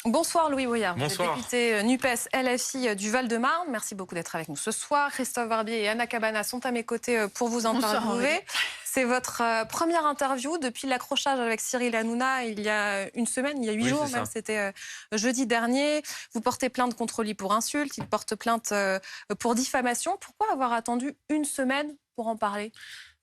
Bonsoir Louis Boyard, Bonsoir. vous êtes député NUPES LFI du Val-de-Marne. Merci beaucoup d'être avec nous ce soir. Christophe Barbier et Anna Cabana sont à mes côtés pour vous interviewer. C'est votre première interview depuis l'accrochage avec Cyril Hanouna il y a une semaine, il y a 8 jours même, c'était jeudi dernier. Vous portez plainte contre lui pour insulte, il porte plainte pour diffamation. Pourquoi avoir attendu une semaine pour en parler ?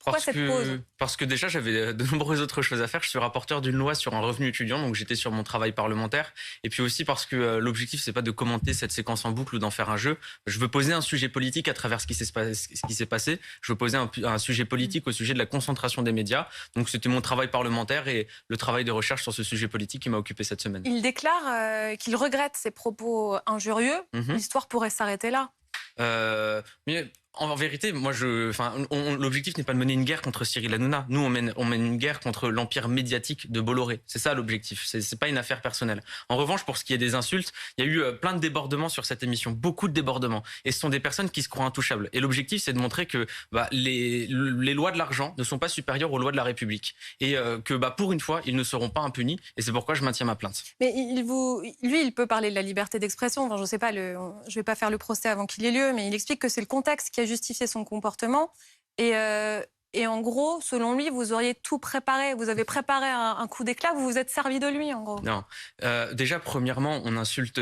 Pourquoi cette pause ? Parce que déjà, j'avais de nombreuses autres choses à faire. Je suis rapporteur d'une loi sur un revenu étudiant, donc j'étais sur mon travail parlementaire. Et puis aussi parce que l'objectif, c'est pas de commenter cette séquence en boucle ou d'en faire un jeu. Je veux poser un sujet politique à travers ce qui s'est passé. Je veux poser un sujet politique au sujet de la concentration des médias. Donc c'était mon travail parlementaire et le travail de recherche sur ce sujet politique qui m'a occupé cette semaine. Il déclare qu'il regrette ses propos injurieux. L'histoire pourrait s'arrêter là. Mais en vérité, moi, l'objectif n'est pas de mener une guerre contre Cyril Hanouna. Nous, on mène une guerre contre l'empire médiatique de Bolloré. C'est ça l'objectif. C'est pas une affaire personnelle. En revanche, pour ce qui est des insultes, il y a eu plein de débordements sur cette émission, beaucoup de débordements. Et ce sont des personnes qui se croient intouchables. Et l'objectif, c'est de montrer que les lois de l'argent ne sont pas supérieures aux lois de la République. Et que pour une fois, ils ne seront pas impunis. Et c'est pourquoi je maintiens ma plainte. Mais lui, il peut parler de la liberté d'expression. Enfin, je sais pas, je vais pas faire le procès avant qu'il ait lieu, mais il explique que c'est le contexte qui a justifié son comportement. Et en gros, selon lui, vous auriez tout préparé. Vous avez préparé un coup d'éclat, vous vous êtes servi de lui, en gros. Non. Déjà, premièrement, on insulte,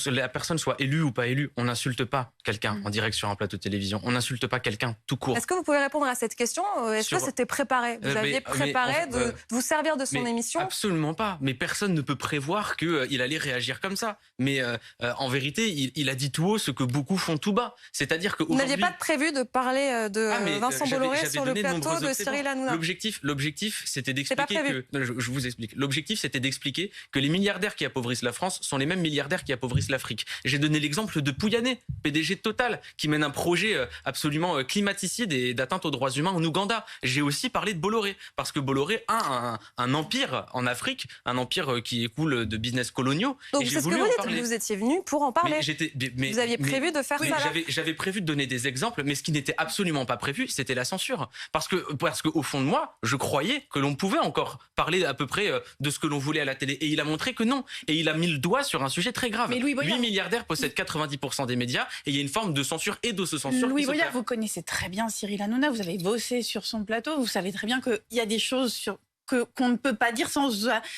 la personne soit élue ou pas élue, on n'insulte pas quelqu'un en direct sur un plateau de télévision. On n'insulte pas quelqu'un tout court. Est-ce que vous pouvez répondre à cette question ? Est-ce que c'était préparé ? Vous aviez préparé de vous servir de son émission ? Absolument pas. Mais personne ne peut prévoir qu'il allait réagir comme ça. Mais en vérité, il a dit tout haut ce que beaucoup font tout bas. C'est-à-dire que vous n'aviez pas prévu de parler de Vincent Bolloré sur le plateau de Cyril Hanouna. L'objectif, c'était d'expliquer que... Je vous explique. L'objectif, c'était d'expliquer que les milliardaires qui appauvrissent la France sont les mêmes milliardaires qui appauvrissent l'Afrique. J'ai donné l'exemple de Pouyanné, PDG de Total, qui mène un projet absolument climaticide et d'atteinte aux droits humains en Ouganda. J'ai aussi parlé de Bolloré, parce que Bolloré a un empire en Afrique, un empire qui écoule de business coloniaux. Donc c'est ce que vous dites, vous étiez venu pour en parler. Vous aviez prévu de faire ça là. J'avais prévu de donner des exemples, mais ce qui n'était absolument pas prévu, c'était la censure. Parce que au fond de moi, je croyais que l'on pouvait encore parler à peu près de ce que l'on voulait à la télé. Et il a montré que non. Et il a mis le doigt sur un sujet très grave. Mais Louis Boyard, 8 milliardaires possèdent 90% des médias et il y a une forme de censure et d'autocensure. Louis Boyard, vous connaissez très bien Cyril Hanouna, vous avez bossé sur son plateau, vous savez très bien qu'il y a des choses qu'on ne peut pas dire sans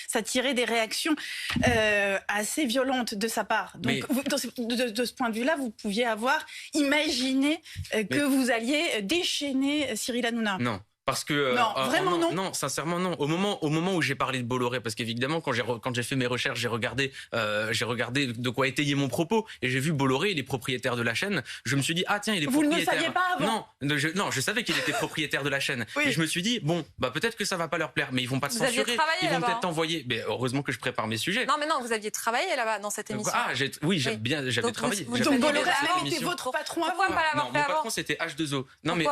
s'attirer des réactions assez violentes de sa part. Donc, de ce point de vue-là, vous pouviez avoir imaginé que vous alliez déchaîner Cyril Hanouna. Non. Parce que non, vraiment non. Non, sincèrement non. Au moment où j'ai parlé de Bolloré, parce qu'évidemment quand j'ai fait mes recherches, j'ai regardé de quoi étayer mon propos et j'ai vu Bolloré, il est propriétaire de la chaîne. Je me suis dit tiens, il est propriétaire. Vous ne le saviez pas avant ? Non, je savais qu'il était propriétaire de la chaîne. Oui. Et je me suis dit peut-être que ça va pas leur plaire, mais ils vont pas te censurer. Ils vont peut-être t'envoyer. Mais heureusement que je prépare mes sujets. Non, mais non, vous aviez travaillé là-bas dans cette émission. J'avais travaillé. Donc Bolloré a même été votre patron avant. Pourquoi pas l'avoir fait avant ? Mon patron c'était H2O. Non mais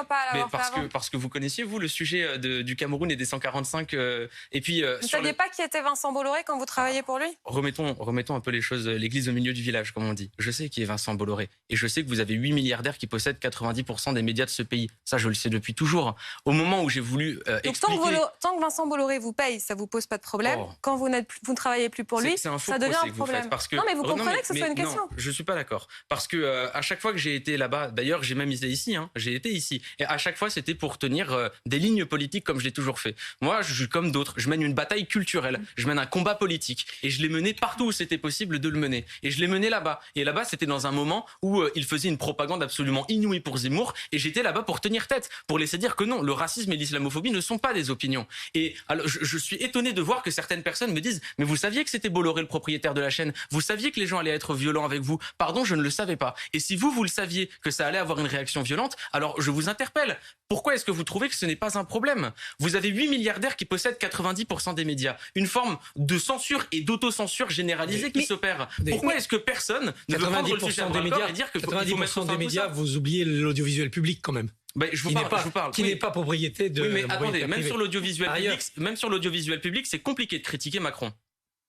parce que vous connaissiez vous le sujet du Cameroun et des 145 et puis vous ne saviez pas qui était Vincent Bolloré quand vous travailliez pour lui ? Remettons un peu les choses, l'église au milieu du village comme on dit. Je sais qui est Vincent Bolloré et je sais que vous avez 8 milliardaires qui possèdent 90% des médias de ce pays. Ça je le sais depuis toujours. Au moment où j'ai voulu expliquer... tant que Vincent Bolloré vous paye, ça vous pose pas de problème. Quand vous ne travaillez plus pour lui, ça devient un problème. Non mais vous comprenez que ce soit une question. Non, je suis pas d'accord parce que à chaque fois que j'ai été là-bas, d'ailleurs j'ai même été ici, j'ai été ici et à chaque fois c'était pour tenir des lignes politiques comme je l'ai toujours fait. Moi, je suis comme d'autres. Je mène une bataille culturelle. Je mène un combat politique. Et je l'ai mené partout où c'était possible de le mener. Et je l'ai mené là-bas. Et là-bas, c'était dans un moment où il faisait une propagande absolument inouïe pour Zemmour. Et j'étais là-bas pour tenir tête, pour laisser dire que non, le racisme et l'islamophobie ne sont pas des opinions. Et alors, je suis étonné de voir que certaines personnes me disent « Mais vous saviez que c'était Bolloré le propriétaire de la chaîne ? Vous saviez que les gens allaient être violents avec vous ? Pardon, je ne le savais pas. Et si vous le saviez que ça allait avoir une réaction violente, alors je vous interpelle. Pourquoi est-ce que vous trouvez que ce n'est pas un problème ? Vous avez 8 milliardaires qui possèdent 90% des médias. Une forme de censure et d'autocensure généralisée qui s'opère. Pourquoi est-ce que personne ne veut prendre le sujet à bras et dire que 90% des médias, vous oubliez l'audiovisuel public quand même. Je vous parle. Qui n'est pas propriété de... Oui, mais attendez, même sur l'audiovisuel public, c'est compliqué de critiquer Macron.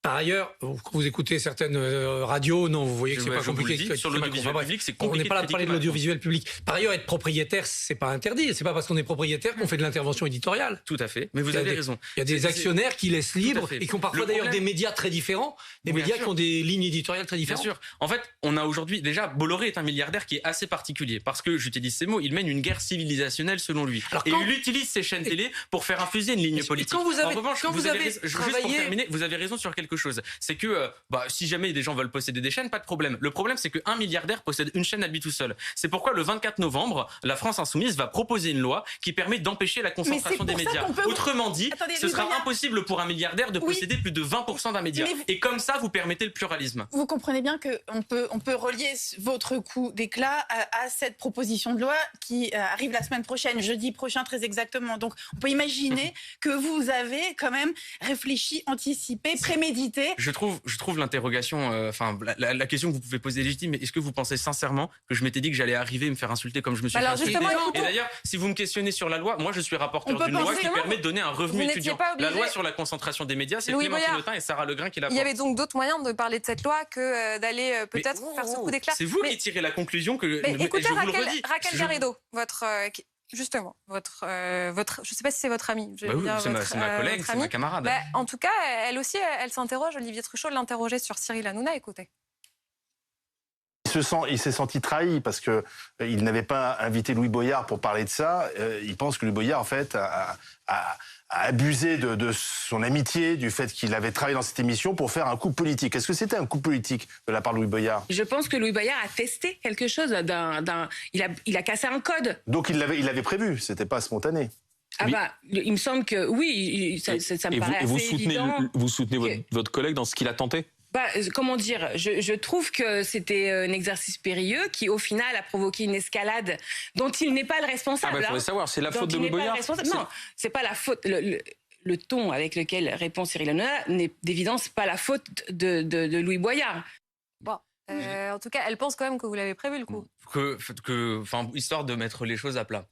Par ailleurs, quand vous écoutez certaines radios, non, vous voyez que c'est pas compliqué. Sur l'audiovisuel public, c'est compliqué. On n'est pas là de parler de l'audiovisuel public. Par ailleurs, être propriétaire, c'est pas interdit. C'est pas parce qu'on est propriétaire qu'on fait de l'intervention éditoriale. Tout à fait. Mais vous avez raison. Il y a des actionnaires qui laissent libre et qui ont parfois d'ailleurs des médias très différents, des médias qui ont des lignes éditoriales très différentes. Bien sûr. En fait, on a aujourd'hui déjà Bolloré est un milliardaire qui est assez particulier parce que j'utilise ces mots. Il mène une guerre civilisationnelle selon lui. Et il utilise ses chaînes télé pour faire infuser une ligne politique. En revanche, vous avez juste pour terminer, vous avez raison sur quelque chose. C'est que si jamais des gens veulent posséder des chaînes, pas de problème. Le problème, c'est qu'un milliardaire possède une chaîne à lui tout seul. C'est pourquoi le 24 novembre, la France Insoumise va proposer une loi qui permet d'empêcher la concentration des médias. Autrement dit, ce sera impossible pour un milliardaire de posséder plus de 20% d'un média. Et comme ça, vous permettez le pluralisme. Vous comprenez bien qu'on peut relier votre coup d'éclat à cette proposition de loi qui arrive la semaine prochaine, jeudi prochain très exactement. Donc on peut imaginer que vous avez quand même réfléchi, anticipé, prémédité. Je trouve l'interrogation, la question que vous pouvez poser est légitime, mais est-ce que vous pensez sincèrement que je m'étais dit que j'allais arriver et me faire insulter comme je me suis fait insulter? Et d'ailleurs, si vous me questionnez sur la loi, moi je suis rapporteur d'une loi qui permet de donner un revenu étudiant. La loi sur la concentration des médias, c'est Clémentine Autain et Sarah Legrain qui l'a portée. Il y avait donc d'autres moyens de parler de cette loi que d'aller peut-être faire ce coup d'éclat. C'est vous qui tirez la conclusion que écoutez, je vous le redis. Raquel Garrido, justement, je ne sais pas si c'est votre amie. C'est ma collègue, c'est ma camarade. En tout cas, elle aussi, elle s'interroge. Olivier Truchot l'interrogeait sur Cyril Hanouna. Écoutez. Il s'est senti trahi parce que il n'avait pas invité Louis Boyard pour parler de ça. Il pense que Louis Boyard, en fait, a abusé de son amitié, du fait qu'il avait travaillé dans cette émission pour faire un coup politique. Est-ce que c'était un coup politique de la part de Louis Boyard? Je pense que Louis Boyard a testé quelque chose. Il a cassé un code. Donc il l'avait prévu, c'était pas spontané. Il me semble que oui, ça me paraît assez évident. Vous soutenez votre collègue dans ce qu'il a tenté? Comment dire, je trouve que c'était un exercice périlleux qui, au final, a provoqué une escalade dont il n'est pas le responsable. Il faudrait savoir, c'est la faute de Louis Boyard? Non, c'est pas la faute. Le ton avec lequel répond Cyril Hanouna n'est d'évidence pas la faute de Louis Boyard. En tout cas, elle pense quand même que vous l'avez prévu, le coup. Histoire de mettre les choses à plat.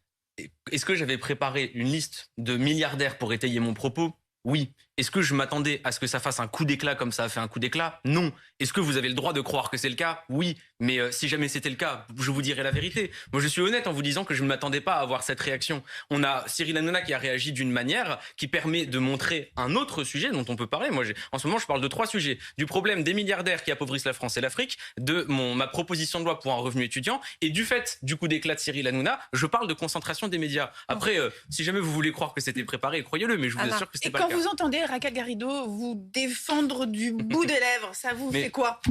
Est-ce que j'avais préparé une liste de milliardaires pour étayer mon propos? Oui. Est-ce que je m'attendais à ce que ça fasse un coup d'éclat comme ça a fait un coup d'éclat? Non. Est-ce que vous avez le droit de croire que c'est le cas? Oui. Mais si jamais c'était le cas, je vous dirai la vérité. Moi, je suis honnête en vous disant que je ne m'attendais pas à avoir cette réaction. On a Cyril Hanouna qui a réagi d'une manière qui permet de montrer un autre sujet dont on peut parler. Moi, en ce moment, je parle de 3 sujets. Du problème des milliardaires qui appauvrissent la France et l'Afrique, de ma proposition de loi pour un revenu étudiant, et du fait du coup d'éclat de Cyril Hanouna, je parle de concentration des médias. Après, si jamais vous voulez croire que c'était préparé, croyez-le, mais je vous assure que c'était pas le cas. Et quand vous entendez Raquel Garrido vous défendre du bout des lèvres, ça vous fait quoi?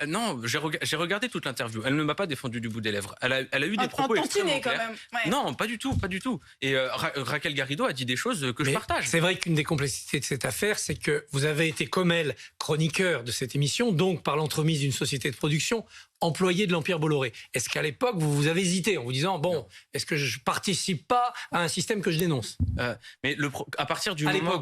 Non, j'ai regardé toute l'interview. Elle ne m'a pas défendu du bout des lèvres. Elle a eu des propos extrêmement clairs. Quand même. Ouais. Non, pas du tout. Et Raquel Garrido a dit des choses que je partage. C'est vrai qu'une des complexités de cette affaire, c'est que vous avez été, comme elle, chroniqueur de cette émission, donc par l'entremise d'une société de production, employé de l'Empire Bolloré. Est-ce qu'à l'époque, vous avez hésité en vous disant, est-ce que je participe pas à un système que je dénonce? Mais à partir du moment...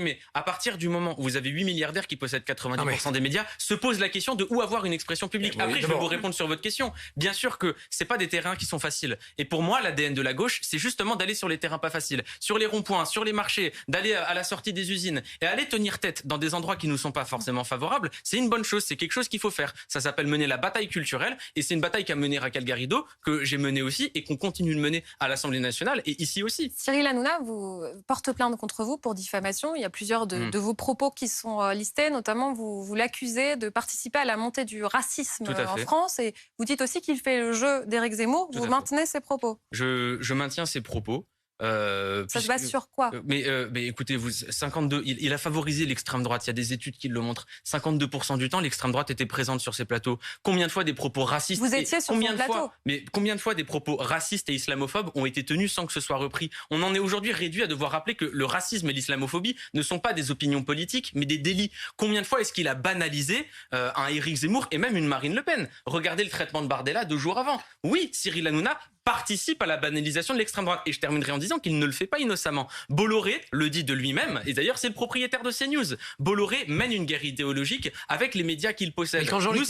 mais à partir du moment où vous avez 8 milliardaires qui possèdent 90% des médias, se pose la question de où avoir une expression publique. Après, je vais vous répondre sur votre question. Bien sûr que c'est pas des terrains qui sont faciles. Et pour moi, l'ADN de la gauche, c'est justement d'aller sur les terrains pas faciles, sur les ronds-points, sur les marchés, d'aller à la sortie des usines et aller tenir tête dans des endroits qui nous sont pas forcément favorables. C'est une bonne chose, c'est quelque chose qu'il faut faire. Ça s'appelle mener la bataille culturelle et c'est une bataille qu'a menée Raquel Garrido, que j'ai menée aussi et qu'on continue de mener à l'Assemblée nationale et ici aussi. Cyril Hanouna vous porte plainte contre vous pour diffamation. Il y a plusieurs de vos propos qui sont listés, notamment vous l'accusez de participer à la montée du racisme en France et vous dites aussi qu'il fait le jeu d'Éric Zemmour. Vous maintenez ces propos? Je maintiens ces propos. Ça se base sur quoi? Mais écoutez, 52, il a favorisé l'extrême droite. Il y a des études qui le montrent. 52% du temps, l'extrême droite était présente sur ces plateaux. Combien de fois des propos racistes? Vous étiez sur son plateau. Combien de fois des propos racistes et islamophobes ont été tenus sans que ce soit repris? On en est aujourd'hui réduit à devoir rappeler que le racisme et l'islamophobie ne sont pas des opinions politiques, mais des délits. Combien de fois est-ce qu'il a banalisé un Éric Zemmour et même une Marine Le Pen? Regardez le traitement de Bardella 2 jours avant. Oui, Cyril Hanouna participe à la banalisation de l'extrême droite. Et je terminerai en disant qu'il ne le fait pas innocemment. Bolloré le dit de lui-même, et d'ailleurs c'est le propriétaire de CNews. Bolloré mène une guerre idéologique avec les médias qu'il possède. Et quand Jean-Luc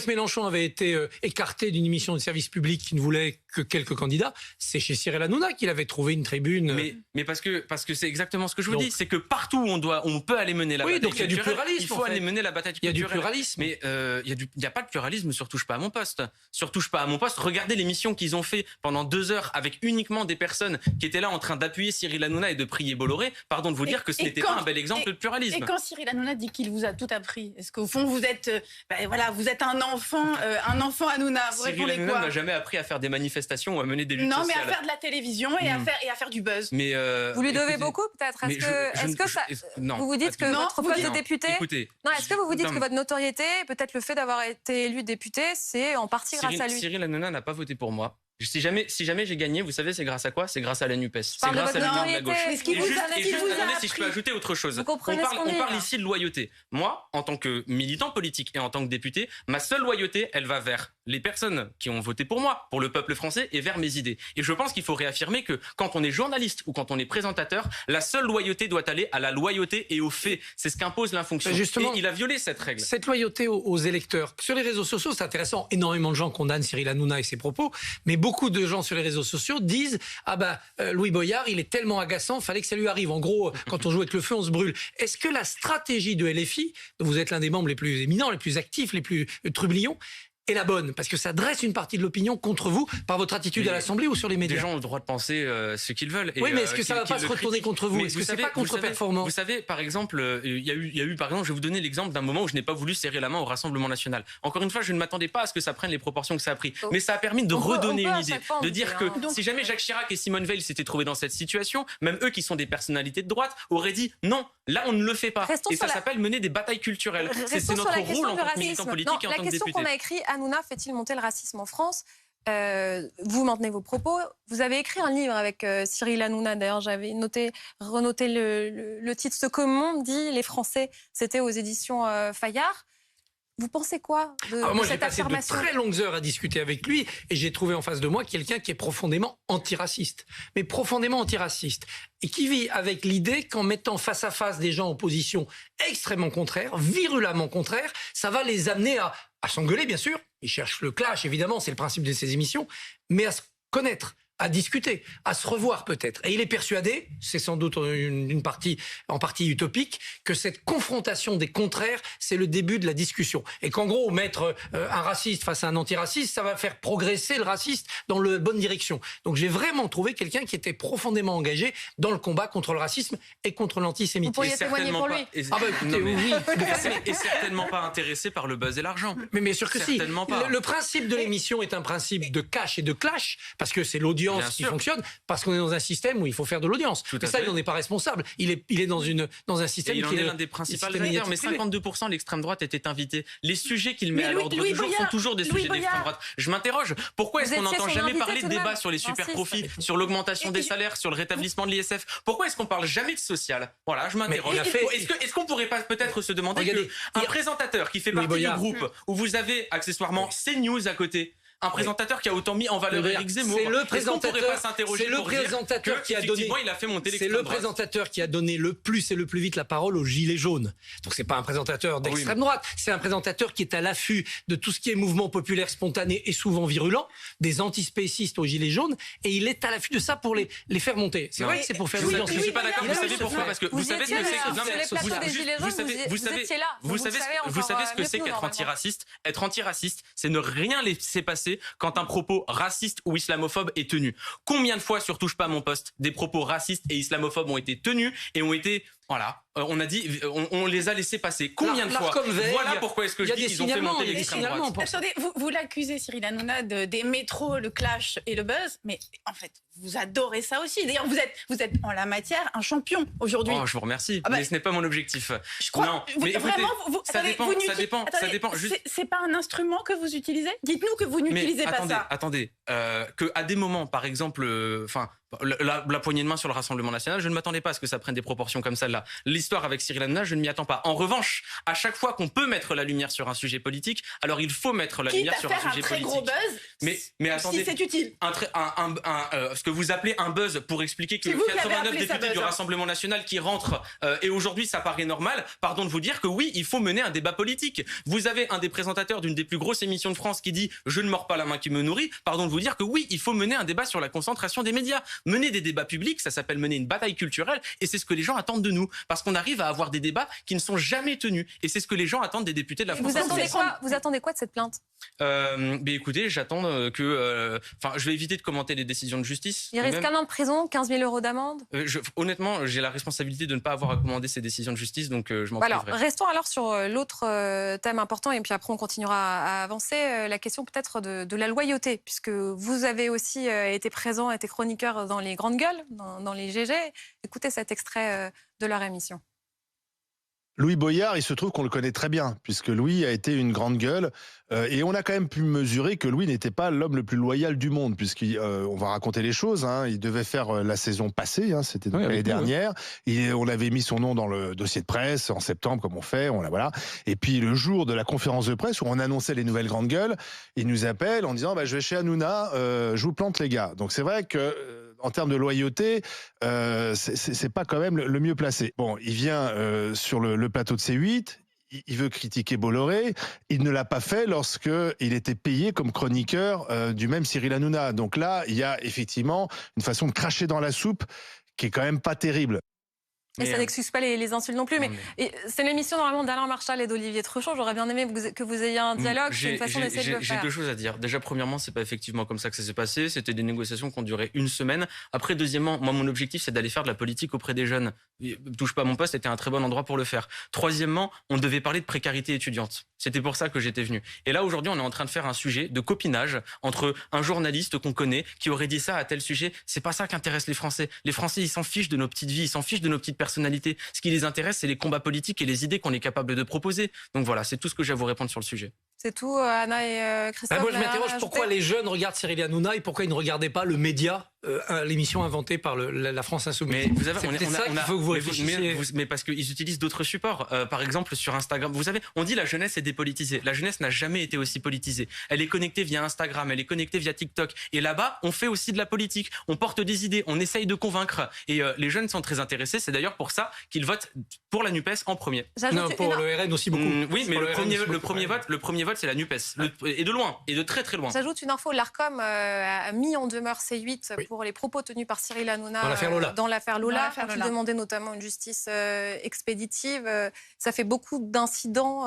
Mélenchon avait été écarté d'une émission de service public qui ne voulait que quelques candidats, c'est chez Cyril Hanouna qu'il avait trouvé une tribune. Mais parce que c'est exactement ce que je vous dis, c'est que partout où on peut aller mener la bataille donc il y a du culturelle, pluralisme. Il faut aller mener la bataille culturelle. Il y a du pluralisme. Mais il n'y a pas de pluralisme sur Touche pas à mon poste. Sur Touche pas à mon poste, regardez l'émission qu'ils ont fait pendant 2 heures avec uniquement des personnes qui étaient là en train d'appuyer Cyril Hanouna et de prier Bolloré. Pardon de vous dire que ce n'était pas un bel exemple de pluralisme. Et quand Cyril Hanouna dit qu'il vous a tout appris, est-ce qu'au fond vous êtes, vous êtes un enfant Hanouna, vous Cyril répondez Hanouna quoi? n'a jamais appris à faire des manifestations ou à mener des luttes sociales. Non, mais à faire de la télévision et à faire du buzz. Mais vous lui devez beaucoup peut-être. Vous vous dites que votre poste de député. Non, est-ce que vous vous dites que votre notoriété, peut-être le fait d'avoir été élu député, c'est en partie grâce à lui? Cyril Hanouna n'a pas voté pour moi. Si jamais j'ai gagné, vous savez, c'est grâce à quoi? C'est grâce à la NUPES. C'est grâce à l'Union de la gauche. Si je peux ajouter autre chose. On parle ici de loyauté. Moi, en tant que militant politique et en tant que député, ma seule loyauté, elle va vers les personnes qui ont voté pour moi, pour le peuple français et vers mes idées. Et je pense qu'il faut réaffirmer que quand on est journaliste ou quand on est présentateur, la seule loyauté doit aller à la loyauté et aux faits. C'est ce qu'impose l'infonction. Justement, et il a violé cette règle. Cette loyauté aux électeurs. Sur les réseaux sociaux, c'est intéressant. Énormément de gens condamnent Cyril Hanouna et ses propos, mais beaucoup de gens sur les réseaux sociaux disent Louis Boyard, il est tellement agaçant, fallait que ça lui arrive. En gros, quand on joue avec le feu, on se brûle. Est-ce que la stratégie de LFI, dont vous êtes l'un des membres les plus éminents, les plus actifs, les plus trublions, est la bonne? Parce que ça dresse une partie de l'opinion contre vous par votre attitude à l'Assemblée ou sur les médias. Les gens ont le droit de penser ce qu'ils veulent. Oui, mais est-ce que ça ne va pas se retourner contre vous? Est-ce que c'est pas contre-performant? Vous savez, par exemple, il y a eu, par exemple, je vais vous donner l'exemple d'un moment où je n'ai pas voulu serrer la main au Rassemblement national. Encore une fois, je ne m'attendais pas à ce que ça prenne les proportions que ça a pris. Mais ça a permis de redonner une idée. De dire que si jamais Jacques Chirac et Simone Veil s'étaient trouvés dans cette situation, même eux qui sont des personnalités de droite, auraient dit non, là on ne le fait pas. Et ça s'appelle mener des batailles culturelles. C'est notre rôle en tant que militant politique et en tant que député. La question qu'on a écrite, Hanouna fait-il monter le racisme en France? Vous maintenez vos propos. Vous avez écrit un livre avec Cyril Hanouna. D'ailleurs, j'avais renoté le titre. Ce que le monde dit, les Français, c'était aux éditions Fayard. Vous pensez quoi de cette affirmation? Moi, j'ai passé de très longues heures à discuter avec lui et j'ai trouvé en face de moi quelqu'un qui est profondément antiraciste. Mais profondément antiraciste. Et qui vit avec l'idée qu'en mettant face à face des gens en position extrêmement contraire, virulemment contraire, ça va les amener à s'engueuler, bien sûr. Ils cherchent le clash, évidemment, c'est le principe de ces émissions, mais à se connaître, à discuter, à se revoir peut-être. Et il est persuadé, c'est sans doute en partie utopique, que cette confrontation des contraires, c'est le début de la discussion. Et qu'en gros, mettre un raciste face à un antiraciste, ça va faire progresser le raciste dans la bonne direction. Donc j'ai vraiment trouvé quelqu'un qui était profondément engagé dans le combat contre le racisme et contre l'antisémitisme. Vous pourriez témoigner pour lui. Et certainement pas intéressé par le buzz et l'argent. Mais bien sûr que si. Pas. Le principe de l'émission est un principe de cash et de clash, parce que c'est l'audience qui fonctionne, parce qu'on est dans un système où il faut faire de l'audience. Mais ça, il n'en est pas responsable. Il est dans un système qui est l'un des principaux acteurs. Mais 52% l'extrême droite était invité. Les sujets qu'il met à l'ordre du jour sont toujours des sujets d'extrême droite. Je m'interroge. Pourquoi est-ce qu'on n'entend jamais parler de débat sur les super profits, sur l'augmentation des salaires, sur le rétablissement de l'ISF? Pourquoi est-ce qu'on parle jamais de social? Voilà, je m'interroge. Est-ce qu'on pourrait pas peut-être se demander qu'un présentateur qui fait partie du groupe où vous avez accessoirement CNews à côté, un présentateur qui a autant mis en valeur Éric Zemmour. C'est le présentateur, qui a donné. Il a fait monter l'extrême droite. C'est le présentateur qui a donné le plus et le plus vite la parole aux gilets jaunes. Donc c'est pas un présentateur d'extrême droite, c'est un présentateur qui est à l'affût de tout ce qui est mouvement populaire spontané et souvent virulent, des antispécistes aux gilets jaunes, et il est à l'affût de ça pour les faire monter. C'est vrai que c'est pour faire l'audience. Je suis pas d'accord. Vous savez pourquoi? Parce que vous savez ce que c'est qu'être antiraciste. Être antiraciste, c'est ne rien laisser passer quand un propos raciste ou islamophobe est tenu. Combien de fois sur Touche pas à mon poste des propos racistes et islamophobes ont été tenus et ont été on a dit, on les a laissés passer. Combien de fois? Voilà pourquoi est-ce que je dis qu'ils ont fait monter l'extrême droite. Attendez, vous l'accusez, Cyril Hanouna, des métros, le clash et le buzz, mais en fait, vous adorez ça aussi. D'ailleurs, vous êtes en la matière un champion aujourd'hui. Oh, je vous remercie, mais ce n'est pas mon objectif. Je crois. Non, mais vraiment, ça dépend. C'est pas un instrument que vous utilisez? Dites-nous que vous n'utilisez pas ça. Attendez, que à des moments, par exemple, La poignée de main sur le Rassemblement national, je ne m'attendais pas à ce que ça prenne des proportions comme celle-là. L'histoire avec Cyril Hanouna, je ne m'y attends pas. En revanche, à chaque fois qu'on peut mettre la lumière sur un sujet politique, alors il faut mettre la lumière sur un sujet politique. Quitte à faire un très gros buzz, mais attendez, si c'est utile. Ce que vous appelez un buzz pour expliquer que 89 députés du Rassemblement national qui rentrent et aujourd'hui ça paraît normal, pardon de vous dire que oui, il faut mener un débat politique. Vous avez un des présentateurs d'une des plus grosses émissions de France qui dit « Je ne mords pas la main qui me nourrit », pardon de vous dire que oui, il faut mener un débat sur la concentration des médias. Mener des débats publics, ça s'appelle mener une bataille culturelle et c'est ce que les gens attendent de nous. Parce qu'on arrive à avoir des débats qui ne sont jamais tenus. Et c'est ce que les gens attendent des députés de la France. Vous attendez quoi de cette plainte? Écoutez, j'attends que... je vais éviter de commenter les décisions de justice. Il risque 1 an de prison, 15 000 € d'amende. Honnêtement, j'ai la responsabilité de ne pas avoir à commander ces décisions de justice, donc je m'en priverai. Alors, restons alors sur l'autre thème important, et puis après on continuera à avancer. La question peut-être de la loyauté, puisque vous avez aussi été présent, été chroniqueur dans les grandes gueules, dans les GG. Écoutez cet extrait de leur émission. Louis Boyard, il se trouve qu'on le connaît très bien, puisque Louis a été une grande gueule, et on a quand même pu mesurer que Louis n'était pas l'homme le plus loyal du monde, puisqu'on va raconter les choses, hein, il devait faire la saison passée, hein, c'était l'année dernière, et on avait mis son nom dans le dossier de presse en septembre, comme on fait, voilà. Et puis le jour de la conférence de presse, où on annonçait les nouvelles grandes gueules, il nous appelle en disant je vais chez Hanouna, je vous plante les gars. Donc c'est vrai que... en termes de loyauté, c'est pas quand même le mieux placé. Bon, il vient sur le plateau de C8, il veut critiquer Bolloré, il ne l'a pas fait lorsqu'il était payé comme chroniqueur du même Cyril Hanouna. Donc là, il y a effectivement une façon de cracher dans la soupe qui est quand même pas terrible. Et ça n'excuse pas les insultes non plus. Mais c'est l'émission normalement d'Alain Marchal et d'Olivier Truchot. J'aurais bien aimé que vous ayez un dialogue. C'est une façon d'essayer de le faire. J'ai 2 choses à dire. Déjà, premièrement, c'est pas effectivement comme ça que ça s'est passé. C'était des négociations qui ont duré 1 semaine. Après, deuxièmement, moi, mon objectif, c'est d'aller faire de la politique auprès des jeunes. Touche pas à mon poste, c'était un très bon endroit pour le faire. Troisièmement, on devait parler de précarité étudiante. C'était pour ça que j'étais venu. Et là, aujourd'hui, on est en train de faire un sujet de copinage entre un journaliste qu'on connaît qui aurait dit ça à tel sujet. C'est pas ça qui intéresse les Français. Les Français, ils s'en fichent de nos petites vies, ils s'en fichent de nos petites personnalités. Ce qui les intéresse, c'est les combats politiques et les idées qu'on est capable de proposer. Donc voilà, c'est tout ce que j'ai à vous répondre sur le sujet. C'est tout, Anna et Christophe. Moi, je m'interroge pourquoi les jeunes regardent Cyril Hanouna et pourquoi ils ne regardaient pas le média, l'émission inventée par la France Insoumise. Mais vous avez, c'est ça qu'il faut que vous réfléchissiez. Mais parce qu'ils utilisent d'autres supports. Par exemple, sur Instagram, vous savez, on dit la jeunesse est dépolitisée. La jeunesse n'a jamais été aussi politisée. Elle est connectée via Instagram, elle est connectée via TikTok. Et là-bas, on fait aussi de la politique. On porte des idées, on essaye de convaincre. Et les jeunes sont très intéressés. C'est d'ailleurs pour ça qu'ils votent pour la NUPES en premier. Non, pour le RN aussi beaucoup. Oui, mais le premier vote, c'est la NUPES. Et de loin, et de très très loin. J'ajoute une info, l'ARCOM a mis en demeure C8 pour les propos tenus par Cyril Hanouna dans l'affaire Lola, qui demandait notamment une justice expéditive. Ça fait beaucoup d'incidents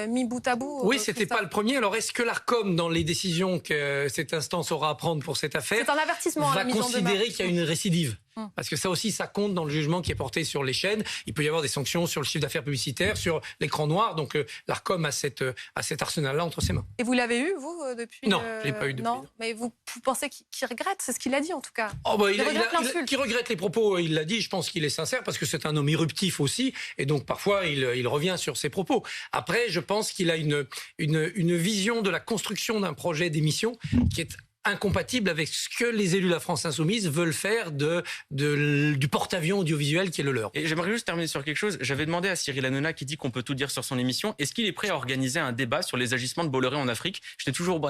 mis bout à bout. Oui, c'était pas le premier. Alors est-ce que l'ARCOM, dans les décisions que cette instance aura à prendre pour cette affaire, c'est un avertissement, va considérer qu'il y a une récidive? Parce que ça aussi, ça compte dans le jugement qui est porté sur les chaînes. Il peut y avoir des sanctions sur le chiffre d'affaires publicitaire, sur l'écran noir. Donc l'ARCOM a cet arsenal-là entre ses mains. Et vous l'avez eu, vous, depuis? Non, je l'ai pas eu depuis. Non, mais vous pensez qu'il regrette? C'est ce qu'il a dit, en tout cas. Il regrette les propos, il l'a dit. Je pense qu'il est sincère parce que c'est un homme irruptif aussi. Et donc, parfois, il revient sur ses propos. Après, je pense qu'il a une vision de la construction d'un projet d'émission qui est incompatible avec ce que les élus de la France Insoumise veulent faire du porte-avions audiovisuel qui est le leur. Et j'aimerais juste terminer sur quelque chose. J'avais demandé à Cyril Hanouna, qui dit qu'on peut tout dire sur son émission, est-ce qu'il est prêt à organiser un débat sur les agissements de Bolloré en Afrique? Je n'ai toujours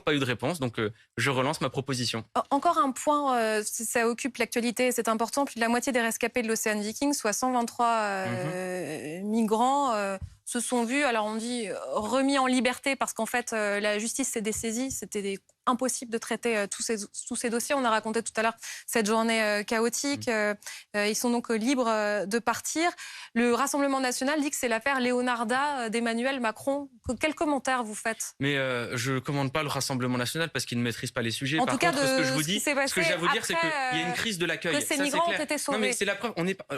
pas eu de réponse, donc je relance ma proposition. Encore un point, ça occupe l'actualité, c'est important. Plus de la moitié des rescapés de l'Océan Viking, soit 123 migrants, se sont vus, alors on dit remis en liberté parce qu'en fait la justice s'est dessaisie, c'était impossible de traiter tous ces dossiers. On a raconté tout à l'heure cette journée chaotique. Ils sont donc libres de partir. Le Rassemblement national dit que c'est l'affaire Leonarda d'Emmanuel Macron. Quel commentaire vous faites? Mais je ne commande pas le Rassemblement national parce qu'il ne maîtrise pas les sujets. En tout cas, ce que je vous dis, ce que j'ai à vous dire, c'est qu'il y a une crise de l'accueil. Que ces migrants ont été sauvés. Non, mais c'est la preuve.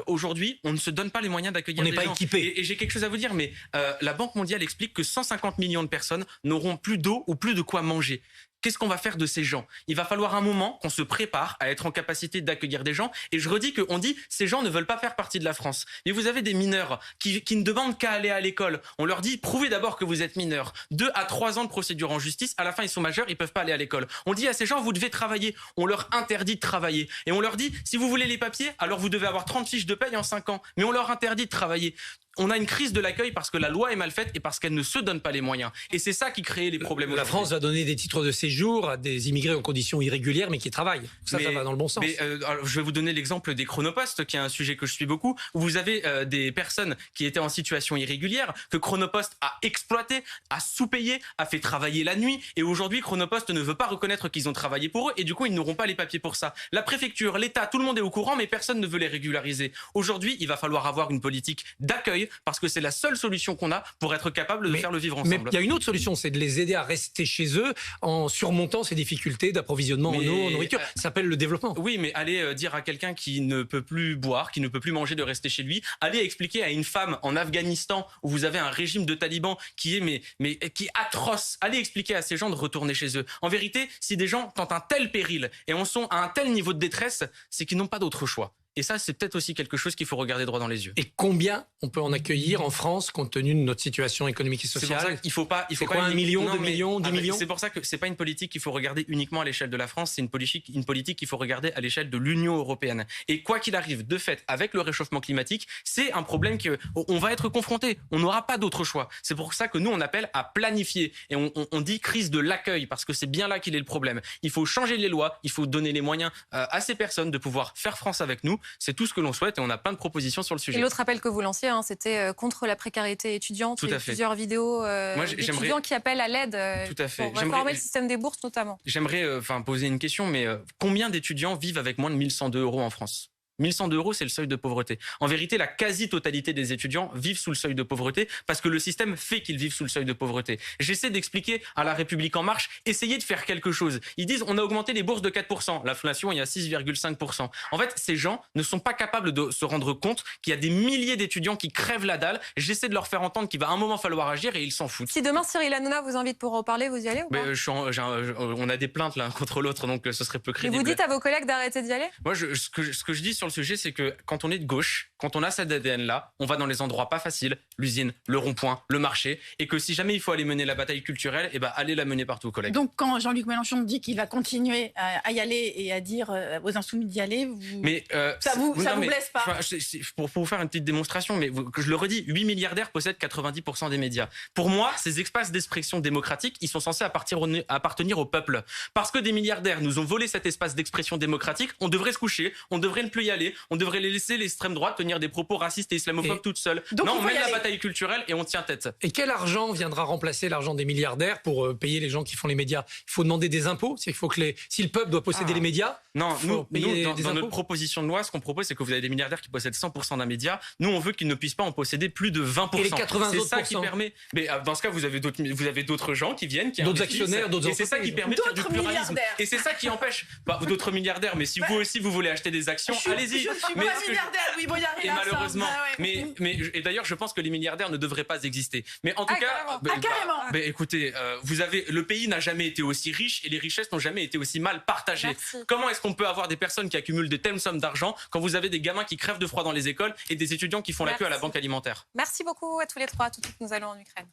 Aujourd'hui, on ne se donne pas les moyens d'accueillir les gens. On n'est pas équipés. Et j'ai quelque chose à vous dire, mais la Banque mondiale explique que 150 millions de personnes n'auront plus d'eau ou plus de quoi manger. Qu'est-ce qu'on va faire de ces gens? Il va falloir un moment qu'on se prépare à être en capacité d'accueillir des gens. Et je redis qu'on dit, ces gens ne veulent pas faire partie de la France. Mais vous avez des mineurs qui ne demandent qu'à aller à l'école. On leur dit, prouvez d'abord que vous êtes mineur. 2 à 3 ans de procédure en justice. À la fin, ils sont majeurs, ils peuvent pas aller à l'école. On dit à ces gens, vous devez travailler. On leur interdit de travailler. Et on leur dit, si vous voulez les papiers, alors vous devez avoir 30 fiches de paye en 5 ans. Mais on leur interdit de travailler. On a une crise de l'accueil parce que la loi est mal faite et parce qu'elle ne se donne pas les moyens. Et c'est ça qui crée les problèmes. La France va donner des titres de séjour à des immigrés en conditions irrégulières, mais qui travaillent. Ça va dans le bon sens. Alors, je vais vous donner l'exemple des chronopostes, qui est un sujet que je suis beaucoup, où vous avez des personnes qui étaient en situation irrégulière, que Chronopost a exploité, a sous-payé, a fait travailler la nuit. Et aujourd'hui, Chronopost ne veut pas reconnaître qu'ils ont travaillé pour eux. Et du coup, ils n'auront pas les papiers pour ça. La préfecture, l'État, tout le monde est au courant, mais personne ne veut les régulariser. Aujourd'hui, il va falloir avoir une politique d'accueil, parce que c'est la seule solution qu'on a pour être capable de faire le vivre ensemble. Mais il y a une autre solution, c'est de les aider à rester chez eux en surmontant ces difficultés d'approvisionnement en eau, en nourriture. Ça s'appelle le développement. Oui, mais allez dire à quelqu'un qui ne peut plus boire, qui ne peut plus manger, de rester chez lui. Allez expliquer à une femme en Afghanistan où vous avez un régime de talibans qui est qui est atroce. Allez expliquer à ces gens de retourner chez eux. En vérité, si des gens tentent un tel péril et en sont à un tel niveau de détresse, c'est qu'ils n'ont pas d'autre choix. Et ça, c'est peut-être aussi quelque chose qu'il faut regarder droit dans les yeux. Et combien on peut en accueillir en France, compte tenu de notre situation économique et sociale? C'est pour ça qu'il faut pas... Il faut quoi, 1 million, 2 millions, 10 millions? C'est pour ça que c'est pas une politique qu'il faut regarder uniquement à l'échelle de la France, c'est une politique qu'il faut regarder à l'échelle de l'Union européenne. Et quoi qu'il arrive, de fait, avec le réchauffement climatique, c'est un problème qu'on va être confronté. On n'aura pas d'autre choix. C'est pour ça que nous, on appelle à planifier. Et on dit crise de l'accueil, parce que c'est bien là qu'il est le problème. Il faut changer les lois, il faut donner les moyens à ces personnes de pouvoir faire France avec nous. C'est tout ce que l'on souhaite et on a plein de propositions sur le sujet. Et l'autre appel que vous lanciez, c'était contre la précarité étudiante. Il y a plusieurs vidéos d'étudiants qui appellent à l'aide pour réformer le système des bourses notamment. J'aimerais poser une question, mais combien d'étudiants vivent avec moins de 1 102 € en France? 1 102 €, c'est le seuil de pauvreté. En vérité, la quasi-totalité des étudiants vivent sous le seuil de pauvreté parce que le système fait qu'ils vivent sous le seuil de pauvreté. J'essaie d'expliquer à La République En Marche, essayez de faire quelque chose. Ils disent, on a augmenté les bourses de 4%. L'inflation, il y a 6,5%. En fait, ces gens ne sont pas capables de se rendre compte qu'il y a des milliers d'étudiants qui crèvent la dalle. J'essaie de leur faire entendre qu'il va un moment falloir agir et ils s'en foutent. Si demain Cyril Hanouna vous invite pour en parler, vous y allez ou pas? On a des plaintes l'un contre l'autre, donc ce serait peu crédible. Et vous dites à vos collègues d'arrêter d'y aller? Moi, ce que je dis sur le sujet, c'est que quand on est de gauche, quand on a cet ADN-là, on va dans les endroits pas faciles, l'usine, le rond-point, le marché, et que si jamais il faut aller mener la bataille culturelle, allez la mener partout, collègues. Donc quand Jean-Luc Mélenchon dit qu'il va continuer à y aller et à dire aux Insoumis d'y aller, ça vous blesse pas? Pour vous faire une petite démonstration, mais je le redis, 8 milliardaires possèdent 90% des médias. Pour moi, ces espaces d'expression démocratique, ils sont censés appartenir au peuple. Parce que des milliardaires nous ont volé cet espace d'expression démocratique, on devrait se coucher, on devrait ne plus y aller, on devrait les laisser l'extrême droite tenir des propos racistes et islamophobes toute seule. Non, on mène la bataille culturelle et on tient tête. Et quel argent viendra remplacer l'argent des milliardaires pour payer les gens qui font les médias? Il faut demander des impôts. Il faut que si le peuple doit posséder les médias. Non, nous dans notre proposition de loi, ce qu'on propose, c'est que vous avez des milliardaires qui possèdent 100% d'un média. Nous, on veut qu'ils ne puissent pas en posséder plus de 20%. Et les 80 c'est ça qui permet. Mais dans ce cas, vous avez d'autres gens qui viennent, qui d'autres actionnaires, d'autres entreprises. Et c'est ça qui permet de faire du pluralisme. Et c'est ça qui empêche d'autres milliardaires. Mais si vous aussi vous voulez acheter des actions, allez-y. Je suis pas milliardaire, oui, bon, y a rien. Et malheureusement, et d'ailleurs, je pense que les milliardaires ne devraient pas exister. Mais en tout cas, carrément. Écoutez, le pays n'a jamais été aussi riche et les richesses n'ont jamais été aussi mal partagées. Merci. Comment est-ce qu'on peut avoir des personnes qui accumulent de telles sommes d'argent quand vous avez des gamins qui crèvent de froid dans les écoles et des étudiants qui font la queue à la banque alimentaire? Merci beaucoup à tous les trois. Tout de suite, nous allons en Ukraine.